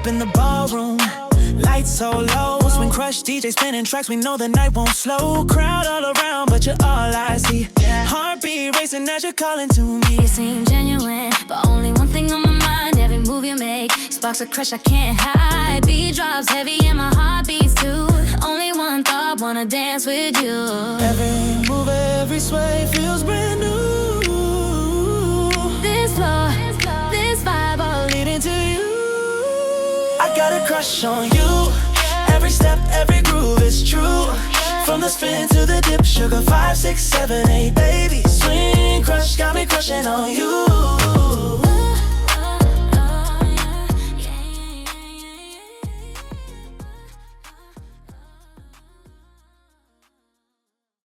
up in the ballroom, lights so low. Swing crush, DJ spinning tracks, we know the night won't slow. Crowd all around, but you're all I see. Heartbeat racing as you're calling to me. You seem genuine, but only one thing on my mind. Every move you make sparks a crush I can't hide. Beat drops heavy and my heart beats too. Only one thought, wanna dance with you. Every move, every sway feels brand new. This floor, this vibe, all Leading to you. I got a crush on you. Every step, every groove is true. From the spin to the dip, sugar 5, 6, 7, 8, baby. Swing crush, got me crushing on you.